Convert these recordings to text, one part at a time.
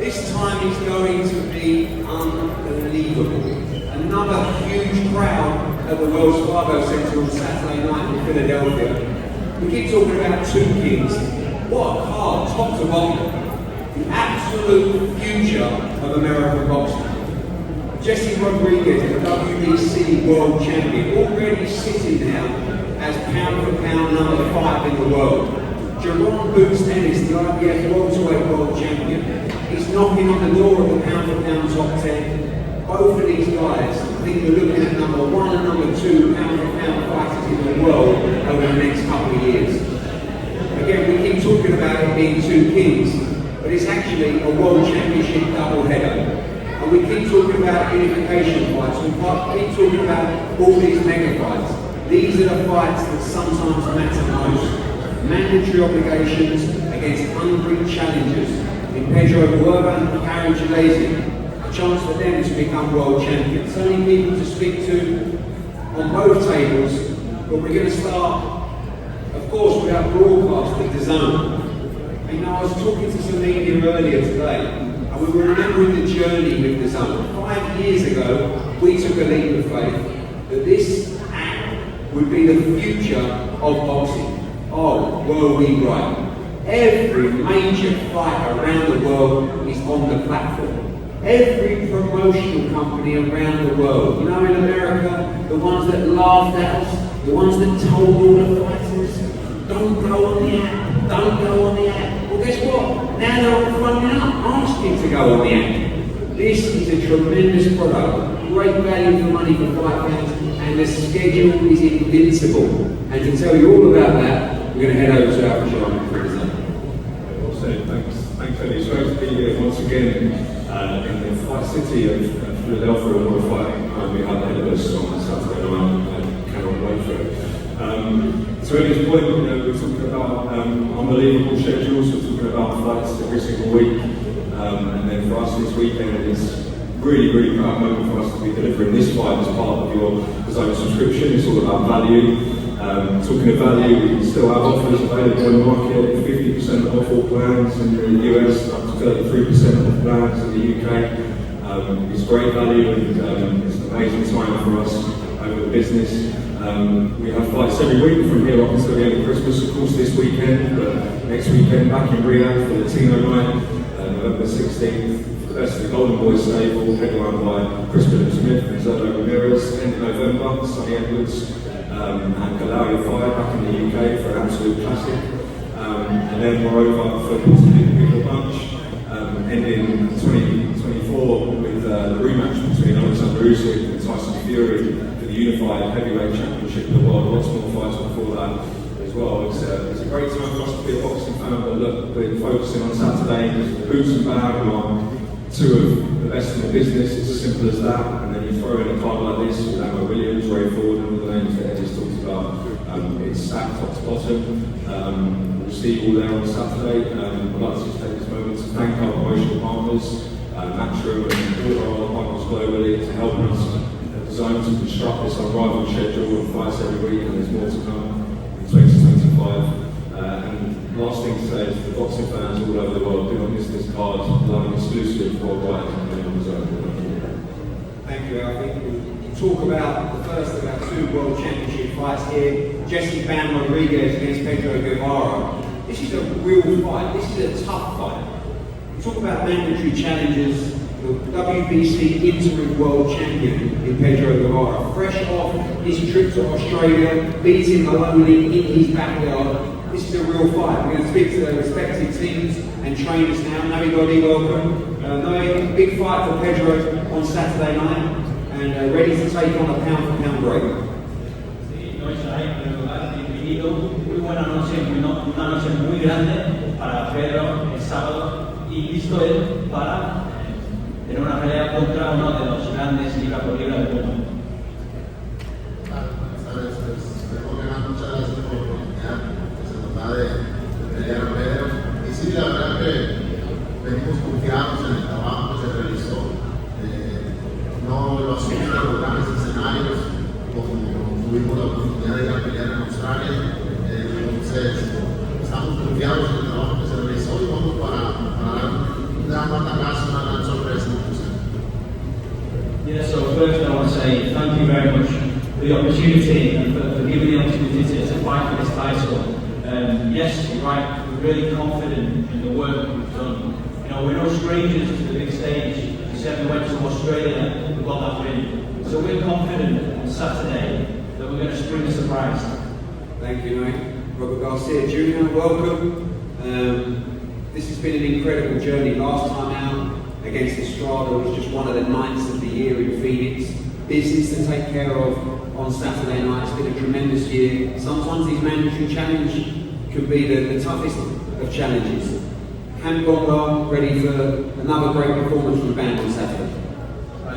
This time is going to be unbelievable. Another huge crowd at the Wells Fargo Center on Saturday night in Philadelphia. We keep talking about two kings. What a card, top to bottom. The absolute future of American boxing. Jesse Rodriguez, the WBC world champion, already sitting now as pound for pound number 5 in the world. Jaron Ennis, the IBF welterweight world champion, is knocking on the door of the pound for pound top 10. Both of these guys, I think we're looking at number 1 and number 2 pound for pound fighters in the world over the next couple of years. Again, we keep talking about it being two kings, but it's actually a world championship double header. And we keep talking about unification fights, we keep talking about all these mega fights. These are the fights that sometimes matter most. Mandatory obligations against hungry challengers in Pedro Guevara and Karen Chukhadzhian. A chance for them to become world champions. So many people to speak to on both tables, but we're going to start, of course, with our broadcast at DAZN. And I was talking to some media earlier today, and we were remembering the journey with DAZN. 5 years ago, we took a leap of faith that this app would be the future of boxing. Oh, were we right? Every major fight around the world is on the platform. Every promotional company around the world. You know, in America, the ones that laughed at us, the ones that told all the fighters, don't go on the app, don't go on the app. Well, guess what? Now they're all phoning up, asking to go on the app. This is a tremendous product, great value for money for fight fans, and the schedule is invincible. And to tell you all about that, we're going to head over to our Jaron for Thanks, Eddie. It's great to be here once again in the fight city of Philadelphia. What a fight we had ahead of us on Saturday night. I cannot wait for it. To Eddie's point, we're talking about unbelievable schedules. We're talking about fights every single week. And then for us this weekend, it's really proud moment for us to be delivering this fight as part of your DAZN subscription. It's all about value. Talking of value, we still have offers available in the market, 50% off all plans in the US, up to 33% off plans in the UK. It's great value and it's an amazing time for us over the business. We have fights every week from here up until the end of Christmas, of course this weekend, but next weekend back in Riyadh for the Tino night, November 16th, for the best of the Golden Boy stable, headlined by Chris Smith and Zerlo Ramirez, end of November, Sonny Edwards, and Galaria Fire back in the UK for an absolute classic. And then moreover for the Big Bunch, ending 2024 with the rematch between Alexander Usyk and Tyson Fury for the unified heavyweight championship of the world. Lots more fights before that as well. It's a great time for us to be a boxing fan, but look, we're focusing on Saturday. Boots and Bag are two of the best in the business. It's as simple as that. And then you throw in a card like this with Amber Williams, Ray Ford, and all the names that Eddie's talked about. It's stacked top to bottom. We'll see you all there on Saturday. I'd like to just take this moment to thank our promotional partners, Matchroom and all our partners globally, to help us at DAZN to construct this unrivaled schedule of fights every week, and there's more to come in 2025. And last thing to say is the boxing fans all over the world, do not miss this card, live exclusive worldwide on DAZN. Thank you, Al. I think we'll talk about the first of our two world championship fights here. Jesse Bam Rodriguez against Pedro Guevara. This is a real fight. This is a tough fight. We talk about mandatory challenges. The WBC interim world champion in Pedro Guevara, fresh off his trip to Australia, beating Maloney in his backyard. This is a real fight. We're going to speak to their respective teams and trainers now. Nobody welcome. No big fight for Pedro on Saturday night, and ready to take on a pound-for-pound break. Muy buena noche, una noche muy grande para Pedro el sábado, y listo él para tener una pelea contra uno de los grandes libra por libra del mundo. Muchas gracias por la oportunidad que se nos da de pelear a Pedro. Y sí, la verdad que venimos confiados en el trabajo que se realizó. No lo asumimos en los grandes escenarios, como tuvimos la oportunidad de ir a pelear en Australia. Entonces, estamos confiados en el trabajo que se realizó y vamos para dar un gran batacazo say thank you very much for the opportunity and for giving the opportunity to fight for this title. Yes, you're right, we're really confident in the work we've done. You know, we're no strangers to the big stage. You said we went to Australia, we got that win. So we're confident on Saturday that we're going to spring a surprise. Thank you, mate. Robert Garcia Jr., welcome. This has been an incredible journey. Last time out against Estrada was just one of the nights of the year in Phoenix. Business to take care of on Saturday night. It's been a tremendous year. Sometimes these mandatory challenges can be the toughest of challenges. Camp gone well, ready for another great performance from the band on Saturday.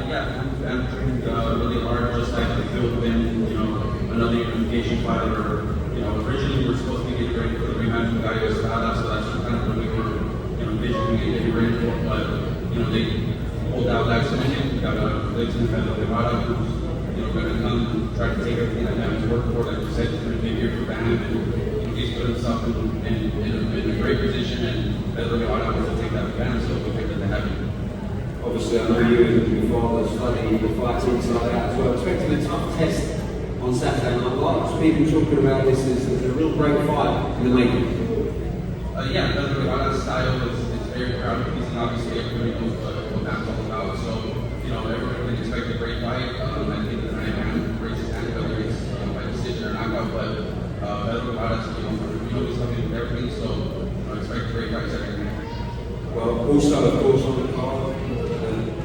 Yeah, I'm training really hard, just like the field been, you know, another unification fight. Or, you know, originally we were supposed to get ready for the rematch with Guevara, so that's kind of what we were, you know, envisioning getting ready for. But, you know, they pulled out last minute. We got a legend of Guevara who's, you know, going to come and try to take everything that he's worked for. Like you said, he's going to be here for the hand, and you know, he's put himself in a great position, and Guevara wants to take that advantage, so we think that they have it. Obviously, I know you and your father studying the fights inside out as well. Expecting a tough test on Saturday night. Lots of people talking about this as a real great fight in the making. Yeah, Guevara's style is very crowded. He's obviously everybody knows what that's all about. So, you know, everyone can expect a great fight. I think the night man raised his hand, whether it's by decision or knockout. But Guevara's, you know, he's coming with everything. So, expect great fights every night. Well, also, of course, on the card,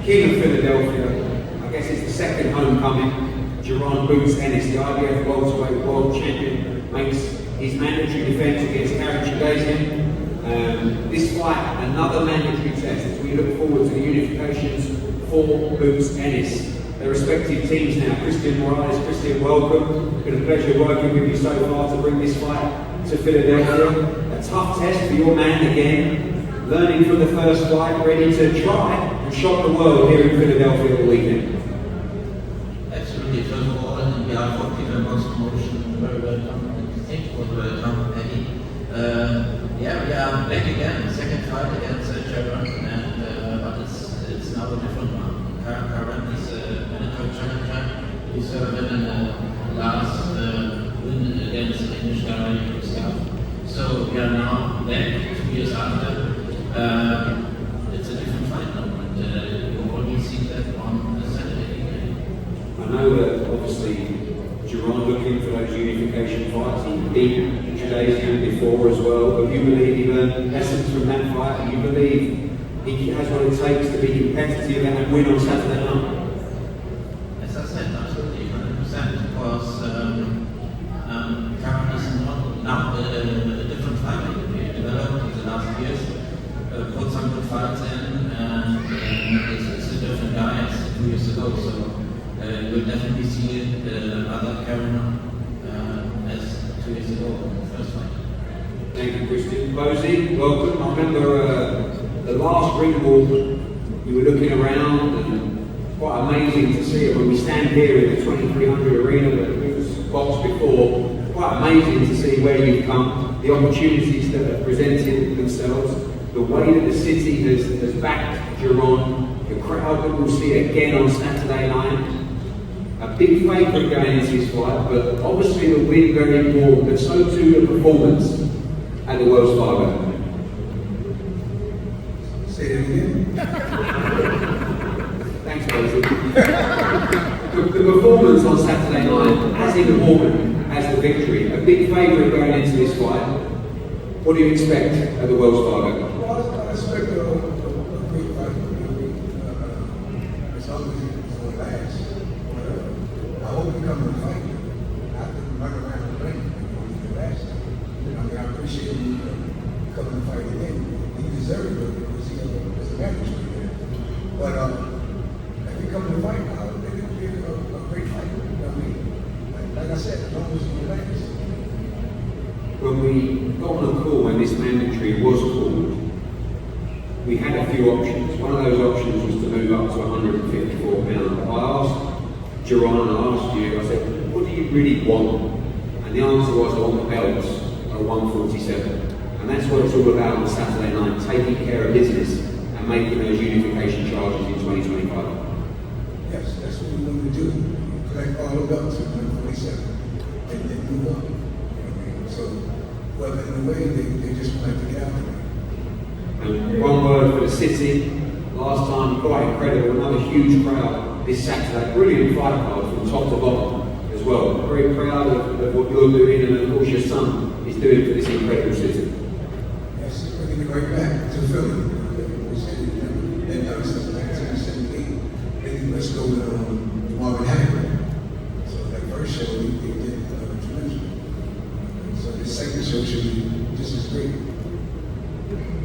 King of Philadelphia, I guess it's the second homecoming. Jaron Ennis, the IBF welterweight world champion, makes his mandatory defense against Karen Chukhadzhian. This fight, another mandatory test as we look forward to the unifications for Ennis. Their respective teams now. Christian Morales, Christian, welcome. It's been a pleasure working with you so far to bring this fight to Philadelphia. A tough test for your man again. Learning from the first fight, ready to try and shock the world here in Philadelphia all weekend. Absolutely. First of all, on behalf of the members promotion, very welcome. And thank you for the welcome, Eddie. Yeah, we are back again. Second fight against Jaron, and but it's now a different one. Karen is a mandatory challenger. He served in the last win against the English guy. So we are now back 2 years after. It's a different fight now, and you already see that on Saturday evening. I know that obviously Jaron looking for those unification fights. He beat Chukhadzhian before as well, but you believe he learned lessons from that fight, and you believe he has what it takes to be competitive and win on Saturday night. As I said, absolutely 100%, because Karen is not now a different fighter. He developed in the last years. Put some good fights in, and it's a different guy as 2 years ago. So we'll definitely see other Karen as 2 years ago in the first fight. Thank you, Christian. Bosie, welcome. I remember the last ring walk, you were looking around, and quite amazing to see it when we stand here in the 2300 arena that was boxed before. Quite amazing to see where you've come, the opportunities that have presented themselves. The way that the city has backed Jaron, the crowd that we'll see again on Saturday night. A big favourite going into this fight, but obviously the win very important, but so too the performance at the Wells Fargo. Say it again. Thanks, Bosie. The performance on Saturday night, as important as the victory, a big favourite going into this fight. What do you expect at the Wells Fargo? I expect a great fight. As long as it's going to last. I hope we come and fight. Not to run around the ring. It last. I mean, I appreciate you coming and fight again. He deserves it because he has a mandatory there. But if he comes to fight, I think it'll be a great fight. I mean, like I said, as long as he relaxes. When we got on a call when this mandatory was called, we had a few options. One of those options was to move up to 154 pounds. I asked Jaron and I asked you, I said, what do you really want? And the answer was, I want the belts at 147. And that's what it's all about on Saturday night, taking care of business and making those unification charges in 2025. Yes, that's what we want to do. collect all the belts at 147 and then move on. So, well, in a way, they just wanted to get out there. And one word for the city. Last time, quite incredible. Another huge crowd this Saturday. Brilliant fight card from top to bottom as well. Very proud of what you're doing, and of course your son is doing for this incredible city. Yes, bringing it right back to Philly. We said they've done since 1978. Then let's go with Marvin Hagler. So that first show, they did tremendous. So this second show should be just as great.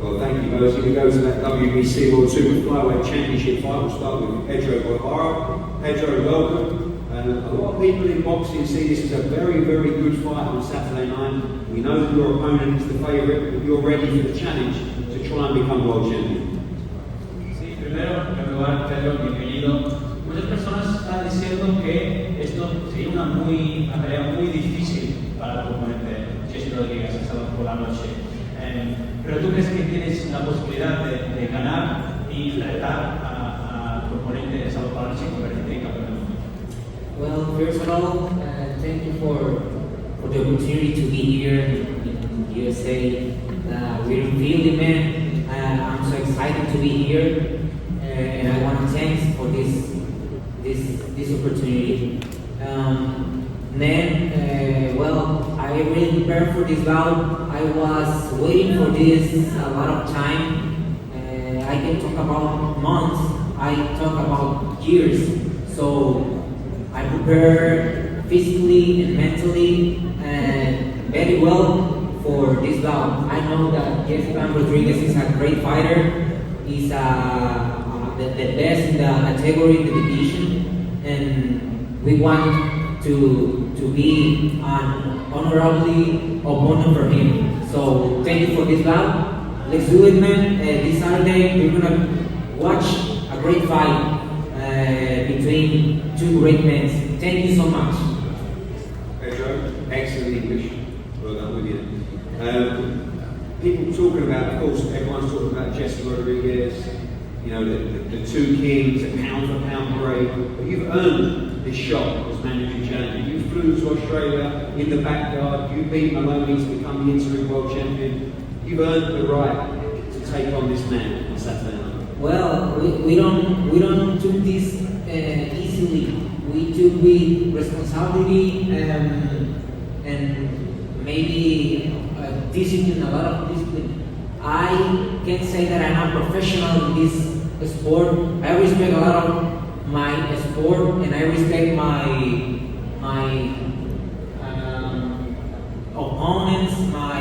Well, thank you, Mosey. We go to that WBC World Super Flyweight Championship fight. We'll start with Pedro Guevara. Pedro, welcome. A lot of people in boxing see this as a very, very good fight on Saturday night. We know that your opponent is the favourite, but you're ready for the challenge to try and become world champion. Sí, primero, en primer lugar, Pedro, bienvenido. Muchas personas están diciendo que esto sería una pelea muy difícil para tu oponente, Jesse Rodríguez, el sábado por la noche. Pero tú crees que tienes la posibilidad de ganar y retar a tu oponente el sábado por la noche y convertirte en campeón. Well, first of all, thank you for the opportunity to be here in USA. We're feeling, man. I'm so excited to be here, and I want to thank for this opportunity. Well, I really prepared for this bout. I was waiting for this a lot of time. I can talk about months. I talk about years. So I prepare physically and mentally very well for this bout. I know that Jaron Rodriguez is a great fighter. He's the best in the category in the division, and we want to be an honorably opponent for him. So thank you for this bout. Let's do it, man. This Saturday we're gonna watch a great fight between two great men. Thank you so much. Pedro, excellent English. Well done with you. People talking about, of course, everyone's talking about Jesse Rodriguez, you know, the two kings, a pound for pound great, but you've earned this shot as managing champion. You flew to Australia in the backyard, you beat Maloney to become the interim world champion. You've earned the right to take on this man on Saturday night. Well, we don't took this easily. We took with responsibility and maybe discipline, a lot of discipline. I can say that I'm a professional in this sport. I respect a lot of my sport, and I respect my opponents, my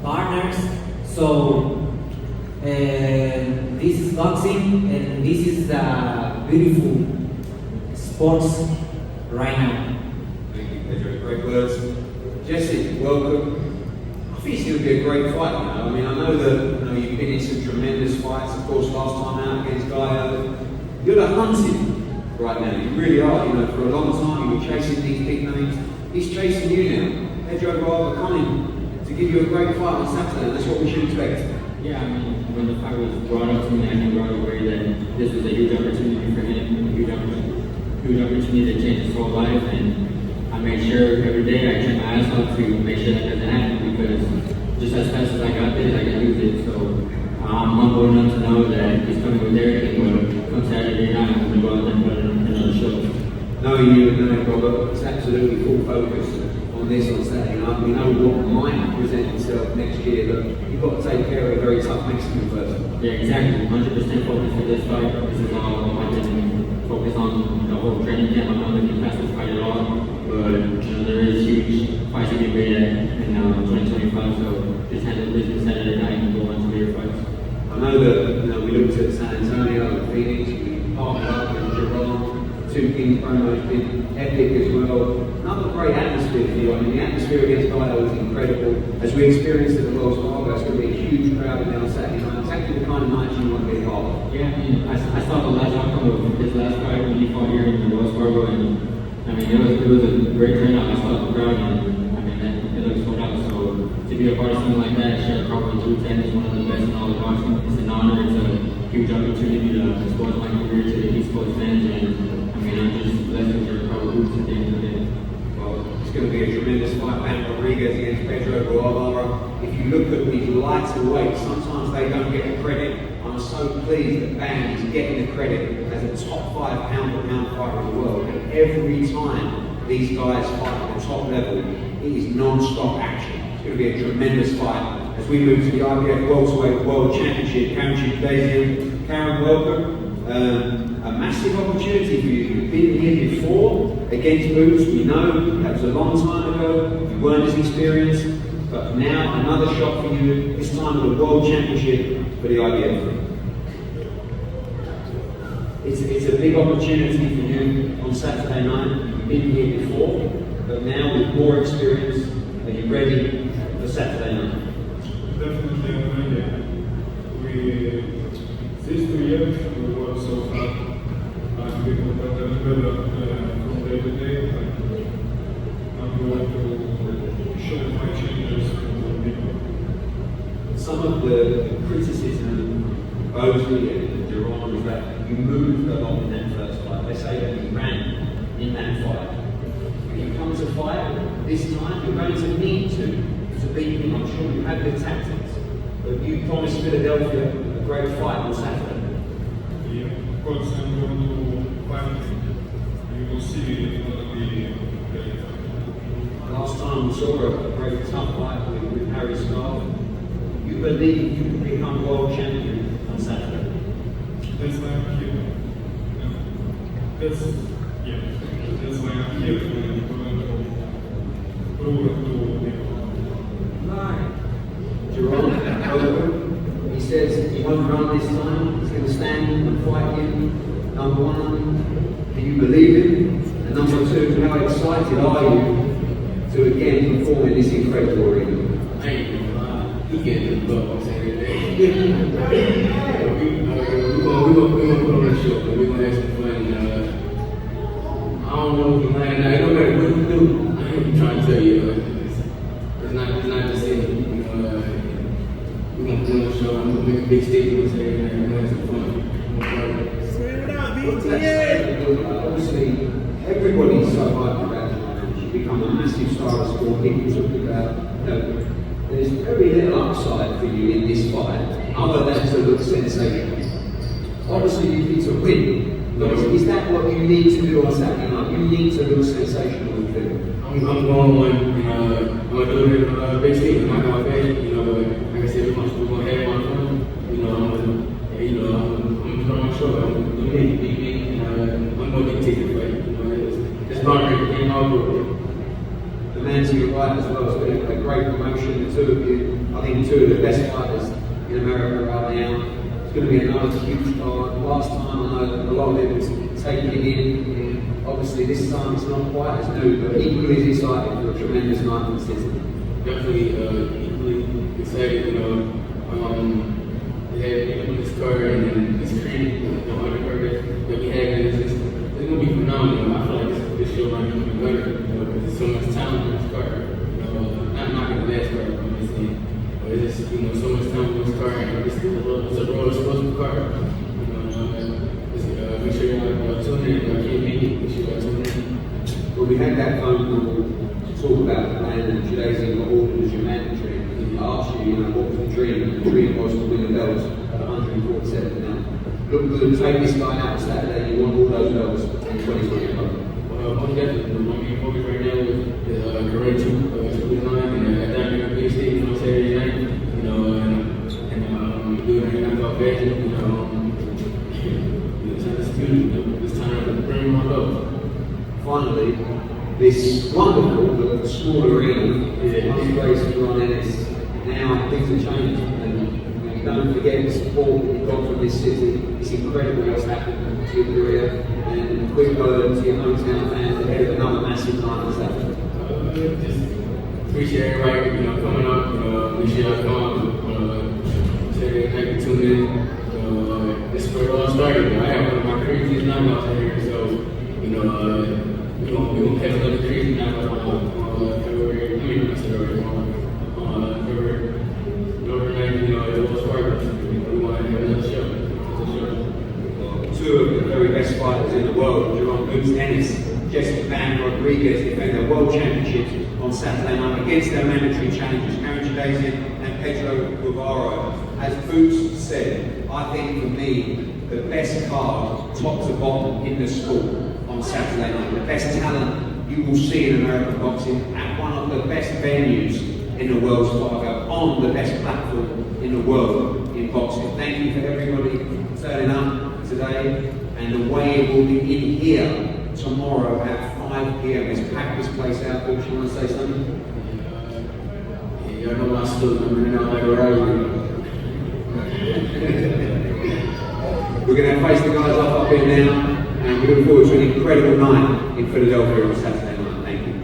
partners. So this is boxing, and this is the beautiful sports right now. Thank you, Pedro. Great words. Jesse, welcome. I think it's going to be a great fight, you know. I mean, I know that you've been in some tremendous fights. Of course, last time out against Guevara. You're the hunted right now. You really are. You know, for a long time you were chasing these big names. He's chasing you now. Pedro Guevara coming to give you a great fight on Saturday. That's what we should expect. Yeah, I mean, when the fight was brought up to me, I knew right away that this was a huge opportunity for him, a huge opportunity to change his whole life, and I made sure every day I checked my ass off to make sure that doesn't happen, because just as fast as I got this, I can lose it. So I'm humble enough to know that he's coming with everything, but come Saturday night, I'm going to go out there and put another show. Knowing you and knowing Robert, it's absolutely full focus on this on Saturday night. We know what might present itself next year, but you've got to take care of a very tough Mexican first. Yeah, exactly. 100% focus for this fight. This is all I can focus on the whole training camp. I'm not looking past this fight at all. But there is huge fights to be made in 2025. So just handle business Saturday night and go on to bigger fights. I know that we looked at San Antonio and Phoenix, we partnered up with Jaron. Two Kings promo has been epic as well. Another great atmosphere for you. I mean, the atmosphere against Guevara was incredible. As we experienced at the Wells Fargo, it's going to be a huge crowd down on Saturday night. Exactly the kind of night you want to be involved. Yeah, I mean, I saw the last outcome of his last fight when he fought here in the Wells Fargo, and I mean, it was a great turnout. I saw the crowd, and I mean, it looks sold out. So to be a part of something like that, share a crowd with 210 is one of the best in all of boxing. It's an honor. It's a huge opportunity to expose my career to the East Coast fans, and I mean, I'm just blessed with your power boots at the end of the day. Well, it's going to be a tremendous fight, Pan Rodriguez against Pedro Guevara. If you look at these lighter weights, sometimes they don't get the credit. I'm so pleased that Ban is getting the credit as a top 5 pound-for-pound fighter in the world. And every time these guys fight at the top level, it is non-stop action. It's going to be a tremendous fight. As we move to the IBF Welterweight World Championship, Karen Chukhadzhian. Karen, welcome. A massive opportunity for you. You've been here before against Boots. We know that was a long time ago. You weren't as experienced, but now another shot for you. This time at the World Championship for the IBF. It's a big opportunity for you on Saturday night. You've been here before, but now with more experience, are you ready for Saturday night? Definitely I'm ready. These 2 years we worked so hard and we got better and better from day to day. I'm going to show my changes to people. Some of the criticism of Bosley and Jaron is that you moved a lot in that first fight. They say that you ran in that fight. When you come to fight this time, you're going to need to beat him. I'm sure you have the tactics, but you promised Philadelphia a great fight on Saturday. Yeah, of course I'm going to fight. You will see it's going to be very fun. Last time we saw a very tough fight with Harry Scott. You believe you can become world champion on Saturday? That's why I'm here. That's why I'm here. I'm going to prove it to people. Jaron, he says he won't run this time. He's going to stand and fight you. Number one, do you believe him? And number two, how excited are you to again perform in this incredible arena? I ain't gonna lie, he getting the buck on Saturday. We're gonna put on the show, but we're gonna have some fun. I don't know if he's lying now. No matter what he do, I ain't trying to tell you. It's not the same. We're gonna put on the show. I'm gonna make a big statement on Saturday night. We're gonna have some fun. Obviously, everybody's so hyped about you. You've become a massive star of sport. People talk about, there's very little upside for you in this fight, other than to look sensational. Obviously, you need to win. But is that what you need to do on Saturday night? You need to look sensational in film. I'm going one. I'm gonna do it in a big statement. I'm not gonna pay. Like I said, we're gonna have one fun. I'm put on my show. I'm gonna be big. I'm gonna get ticket fight. It's not great. Ain't all good. The man to your right as well has been a great promotion. The two of you, I think, two of the best fighters in America right now. It's going to be another huge card. Last time I know a lot of it was taking it in. Obviously, this time it's not quite as new, but equally as exciting for a tremendous night in the city. Definitely equally excited. We had this card and this training, the undercard that we had, and it's going to be phenomenal. I feel like this show might be even better because there's so much talent in this card. Not knocking the last card, obviously, but it's just so much talent in this card. And it's a roller explosive card. Make sure y'all tune in. I can't make it. Make sure y'all tune in. Well, we had that phone call to talk about the plan, and Chukhadzhian got ordered as your mandatory. I asked you, what was the dream? The dream was to win the belts at 147 now. Look good, take this guy out Saturday, you want all those belts in 2025. Most definitely, we're going to be focused right now with Karen Chukhadzhian and that big a big statement on Saturday night, and doing it in our fashion, it's time to bring them up. Finally, this wonderful but small arena is place for Jaron Ennis. Now things have changed, and don't forget the support that you've got from this city. It's incredible what's happened to your career, and a quick word to your hometown fans ahead of another massive night on Saturday. Just appreciate everybody, coming up. Make sure y'all come. Saturday night, tune in. This is where it all started. I have one of my craziest knockouts here, so we're gonna catch another crazy knockout on February. February 9th. It was Fargo. We want to have another show. fighters in the world. Jaron Ennis, Jaron Rodriguez defend their world championships on Saturday night against their mandatory challengers, Karen Chukhadzhian and Guevara. As Boots said, I think for me, the best card, top to bottom, in the sport on Saturday night. The best talent you will see in American boxing at one of the best venues in the Wells Fargo, on the best platform in the world in boxing. Thank you for everybody turning up today, and the weigh will be in here tomorrow at 5 p.m. Let's pack this place out. Boots, you want to say something? Yo no más tú, no me know like what I We're going to face the guys up here now, and we look forward to an incredible night in Philadelphia on Saturday night. Thank you.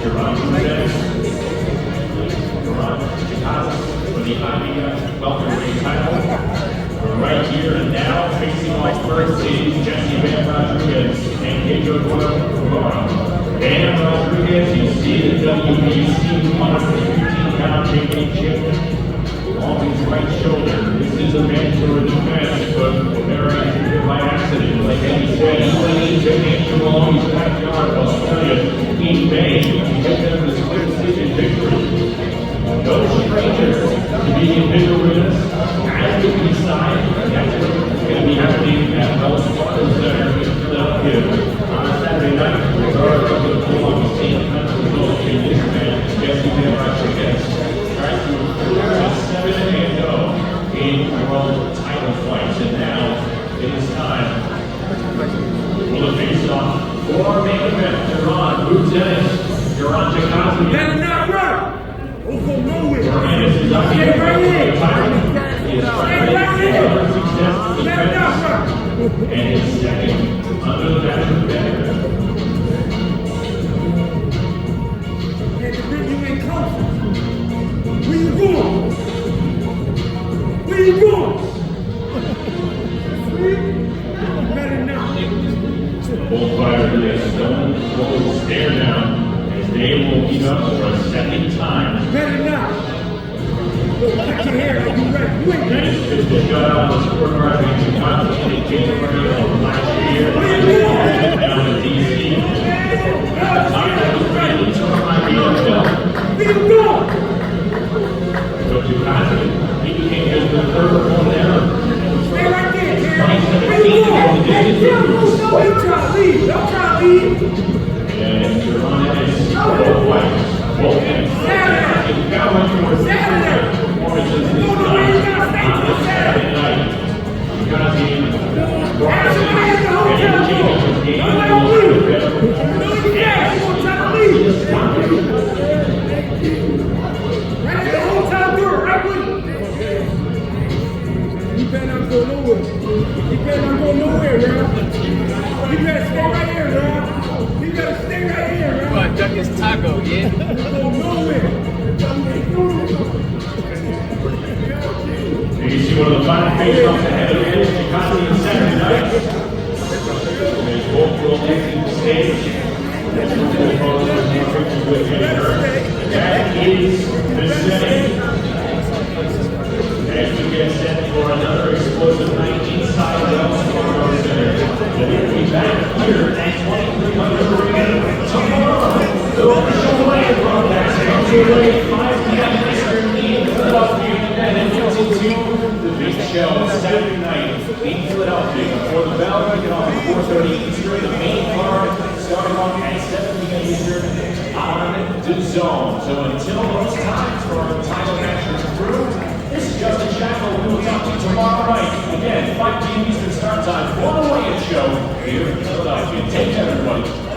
Jaron Ennis, Karen Chukhadzhian for the welterweight title. We're right here and now facing off first is Jesse Rodriguez and Guevara. Dan Rodriguez, you see the WBC 115-pound championship on his right shoulder. This is a mandatory defense, but Guevara is here by accident. Like Eddie said, he's winning championship along his backyard of Australia in May to get them the split decision victory. No stranger to being bigger winners. As we decide, that's what's going to be happening at Wells Fargo Center in Philadelphia on Saturday night. Regardless of the form, we've seen the result in this man, Jesse Rodriguez. Tries to improve 7-0 in world title fights, and now it is time for the face-off for our main event. Jaron Ennis, Jaron Chukhadzhian. Better not run! Don't go nowhere! Jaron Ennis is up here for the title. He is fighting another successful defense and his second under the national banner. Hey, the big you ain't close. Where you going? Where you going? Better not. Both fighters with a stone cold stare down as they will heat up for a second time. Better not. Look, cut your hair like you ready. You ain't ready. Ennis pitched a shutout on the scorecard against Chukhadzhian in January of last year. Down in D.C. At the time, that was ready to turn my belt. Where you going? So Chukhadzhian, he became just the third one there. Stay right there, Karen. Where you going? Hey, don't try to leave. Don't try to leave. And Jaron Ennis, both fighters, both ends. Chukhadzhian got one for his performances this time on Saturday night. Chukhadzhian brought us in and indicated his game a little bit better. Right the whole time through it, right with it. You better not go nowhere. You better not go nowhere, man. You better stay right here, man. You better stay right here, man. But duck this taco, yeah? Go nowhere. You can see one of the final face-offs ahead of Ennis Chukhadzhian Saturday night. There's both will exit the stage. That is the setting. As we get set for another explosive night inside the Wells Fargo Center. We'll be back here at 2300 Arena tomorrow. The official weigh-in broadcast comes your way at 5 p.m. Eastern in Philadelphia, and then gets into the big show Saturday night in Philadelphia. Before the bell, we get off at 4:30 Eastern. The main card starting off at 7 p.m. Eastern on the zone. So until those times for our title matches through, this is Justin Shackle. We will talk to you tomorrow night. Again, 5 p.m. Eastern start time for the weigh-in show here in Philadelphia. Take care, everybody.